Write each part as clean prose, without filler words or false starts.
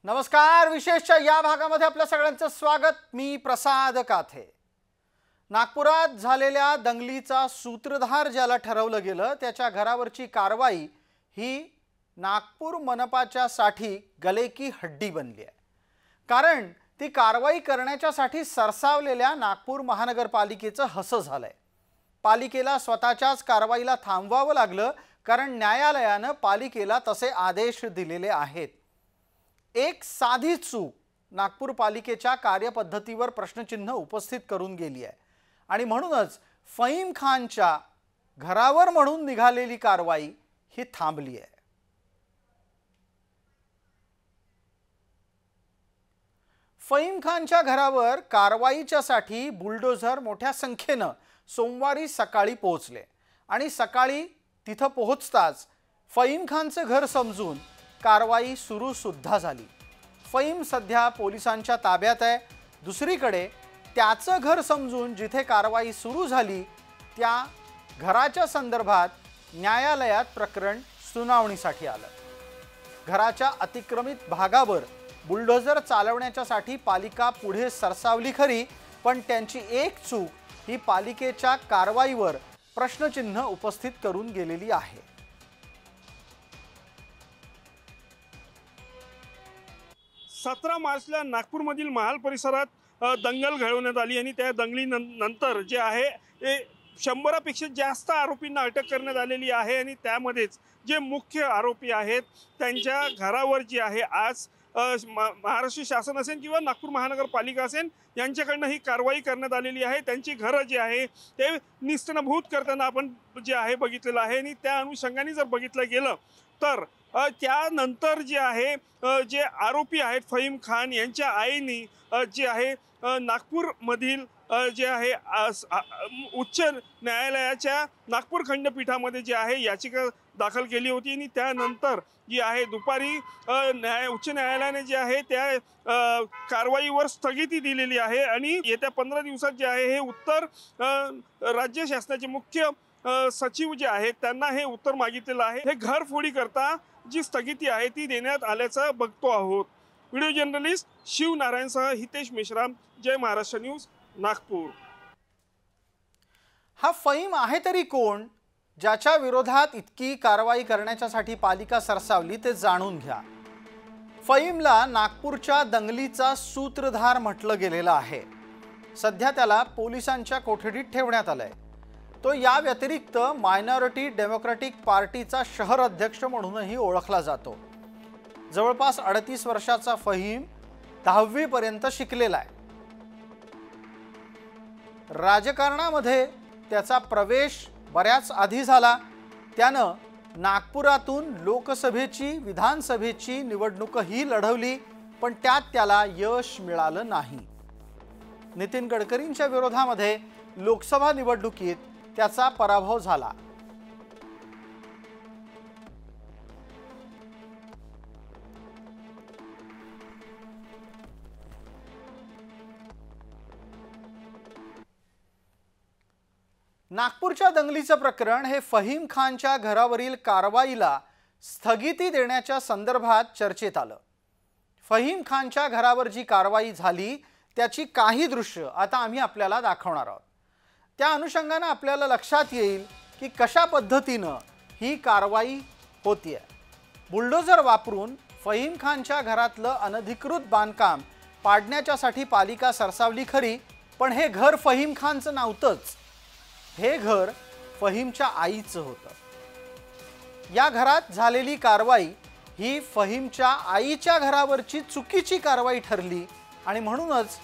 नमस्कार। विशेषच्या या भागामध्ये आपल्या सगळ्यांचं स्वागत। मी प्रसाद काथे। नागपुरात झालेल्या दंगलीचा सूत्रधार ज्याला ठरवलं गेलं त्याच्या घरावरची कारवाई ही नागपूर मनपाच्या साठी गले की हड्डी बनली आहे। कारण ती कारवाई करण्याच्यासाठी सरसावलेल्या नागपूर महानगरपालिकेचं हसं झालंय। पालिकेला स्वतःच्याच कारवाईला थांबवावं लागलं कारण न्यायालयानं पालिकेला तसे आदेश दिलेले आहेत। एक साधी चूक नागपूर पालिकेच्या कार्यपद्धतीवर प्रश्नचिन्ह उपस्थित करून गेली आहे आणि म्हणूनच फहीम खानच्या घरावर म्हणून निघालेली कारवाई ही थांबली आहे। फहीम खानच्या घरावर कारवाईच्यासाठी बुलडोझर मोठ्या संख्येने सोमवारी सकाळी पोहोचले आणि सकाळी तिथे पोहोचताच फहीम खानचं घर समजून कारवाई सुरू सुद्धा झाली। फहीम सध्या पोलिसांच्या ताब्यात आहे। दुसरीकडे त्याचं घर समजून जिथे कारवाई सुरू झाली त्या घराच्या संदर्भात न्यायालयात प्रकरण सुनावणीसाठी आलं। घराच्या अतिक्रमित भागावर बुलडोझर चालवण्यासाठी पालिका पुढे सरसावली खरी, पण त्यांची एक चूक ही पालिकेच्या कारवाईवर प्रश्नचिन्ह उपस्थित करून गेलेली आहे। 17 मार्चला नागपूरमधील महाल परिसरात दंगल घडवण्यात आली आणि त्या दंगलीनंतर जे आहे 100 पेक्षा जास्त आरोपींना अटक करण्यात आलेली आहे आणि त्यामध्येच जे मुख्य आरोपी आहेत त्यांच्या घरावर जी आहे आज महाराष्ट्र शासन असेल किंवा नागपूर महानगरपालिका असेल यांच्याकडनं ही कारवाई करण्यात आलेली आहे। त्यांची घरं जी आहे ते निस्तनभूत करताना आपण जे आहे बघितलेलं आहे आणि त्या अनुषंगाने जर बघितलं गेलं तर त्यानंतर जे आहे जे आरोपी आहेत फहीम खान यांच्या आईनी जे आहे नागपूरमधील जे आहे उच्च न्यायालयाच्या नागपूर खंडपीठामध्ये जे आहे याचिका दाखल केली होती आणि त्यानंतर जी आहे दुपारी उच्च न्यायालयाने जे आहे त्या कारवाईवर स्थगिती दिलेली आहे आणि येत्या 15 दिवसात जे आहे हे उत्तर राज्य शासनाचे मुख्य सचिव जे आहेत त्यांना हे उत्तर मागितलेलं आहे। हे घरफोडी करता जी स्थगिती आहे ती देण्यात आल्याचं बघतो आहोत। व्हिडिओ जर्नलिस्ट शिव नारायणसह हितेश मेश्राम, जय महाराष्ट्र न्यूज, नागपूर। हा फहीम आहे तरी कोण ज्याच्या विरोधात इतकी कारवाई करण्यासाठी पालिका सरसावली ते जाणून घ्या। फहीमला नागपूरच्या दंगलीचा सूत्रधार म्हटलं गेलेलं आहे। सध्या त्याला पोलिसांच्या कोठडीत ठेवण्यात आलंय। तो या व्यतिरिक्त मायनॉरिटी डेमोक्रेटिक पार्टीचा शहर अध्यक्ष म्हणूनही ओळखला जातो। जवळपास 38 वर्षाचा फहीम 10वी पर्यंत शिकलेला आहे। राजकारणामध्ये त्याचा प्रवेश बऱ्याच आधी झाला। त्यानं नागपुरातून लोकसभेची विधानसभेची निवडणूकही लढवली, पण त्यात त्याला यश मिळालं नाही। नितीन गडकरींच्या विरोधामध्ये लोकसभा निवडणुकीत त्याचा पराभव झाला। नागपूरच्या दंगलीचं प्रकरण हे फहीम खानच्या घरावरील कारवाईला स्थगिती देण्याच्या संदर्भात चर्चेत आलं। फहीम खानच्या घरावर जी कारवाई झाली त्याची काही दृश्य आता आम्ही आपल्याला दाखवणार आहोत। त्या अनुषंगाने आपल्याला लक्षात येईल की कशा पद्धतीने ही कारवाई होतीये। बुलडोझर वापरून फहीम खानच्या घरातलं अनधिकृत बांधकाम पाडण्याच्यासाठी पालिका सरसावली खरी, पण हे घर फहीम खानचं नव्हतंच। हे घर फहीमच्या आईचं होतं। या घरात झालेली कारवाई ही फहीमच्या आईच्या घरावरची चुकीची कारवाई ठरली आणि म्हणूनच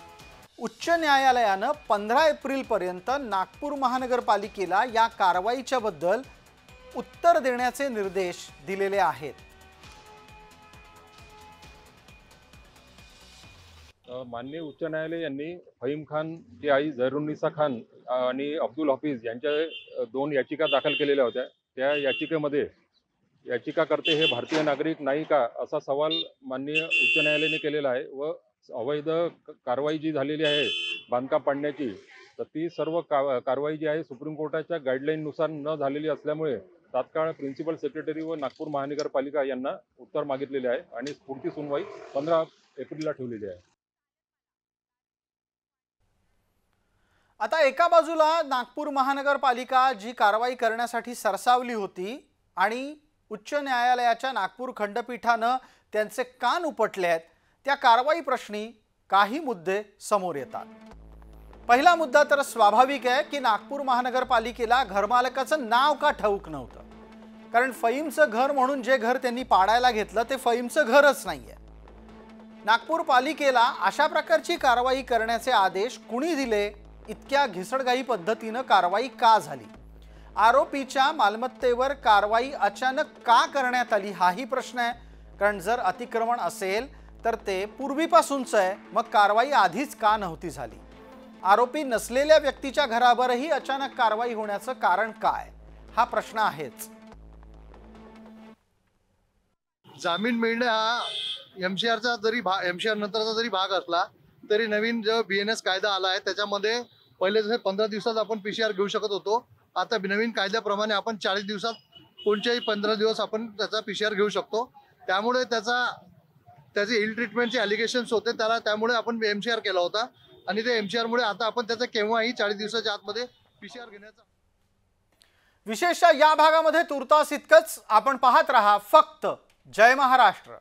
उच्च न्यायालयानं 15 एप्रिलपर्यंत नागपूर महानगरपालिकेला या कारवाईच्या बद्दल उत्तर देण्याचे निर्देश दिलेले आहेत। माननीय उच्च न्यायालय यांनी फहीम खान ची आई जहरुन्निसा खान आणि अब्दुल हफीज यांच्या 2 याचिका दाखल केलेल्या होत्या। त्या याचिकेमध्ये याचिकाकर्ते हे भारतीय नागरिक नाही का असा सवाल माननीय उच्च न्यायालयाने केलेला आहे व अवैध कारवाई जी झालेली आहे बांधकाम पाडण्याची तर ती सर्व कारवाई जी आहे सुप्रीम कोर्टाच्या गाईडलाईननुसार न झालेली असल्यामुळे तात्काळ प्रिन्सिपल सेक्रेटरी व नागपूर महानगरपालिका यांना उत्तर मागितलेले आहे आणि पुढची सुनवाई 15 एप्रिलला ठेवलेली आहे. आता एका बाजूला नागपूर महानगरपालिका जी कारवाई करण्यासाठी सरसावली होती आणि उच्च न्यायालयाच्या नागपूर खंडपीठानं त्यांचे कान उपटले आहेत, त्या कारवाई प्रश्नी काही मुद्दे समोर येतात. पहिला मुद्दा तर स्वाभाविक आहे की नागपूर महानगरपालिकेला घरमालकाचं नाव का ठाऊक नव्हतं, कारण फईमचं घर म्हणून जे घर त्यांनी पाडायला घेतलं ते फईमचं घरच नाहीये. नागपूर पालिकेला अशा प्रकारची कारवाई करण्याचे आदेश कुणी दिले? इतक्या घिसडघाई पद्धतीनं कारवाई का झाली? आरोपीच्या मालमत्तेवर कारवाई अचानक का करण्यात आली हाही प्रश्न आहे. कारण जर अतिक्रमण असेल तर ते पूर्वीपासूनच आहे, मग कारवाई आधीच का नव्हती झाली? आरोपी नसलेल्या व्यक्तीच्या घरावरही अचानक कारवाई होण्याचं कारण काय हा प्रश्न आहेच. जामीन मिळणे हा एमसीआरचा जरी एमसीआर नंतरचा जरी भाग असला तरी नवीन जो BNS कायदा आला आहे त्याच्यामध्ये पहिले जसे 15 दिवसात आपण PCR घेऊ शकत होतो, आता नवीन कायद्याप्रमाणे आपण 40 दिवसात कोणत्याही 15 दिवस आपण त्याचा PCR घेऊ शकतो. त्यामुळे त्याचे इल ट्रीटमेंटचे ॲलिगेशन्स होते त्यामुळे आपण MCR केला होता आणि ते MCR मुळे आता आपण त्याचा केव्हाही 40 दिवसाच्या आतमध्ये PCR घेण्याचा. विशेषतः या भागामध्ये तुर्तास इतकंच. आपण पाहत रहा फक्त जय महाराष्ट्र.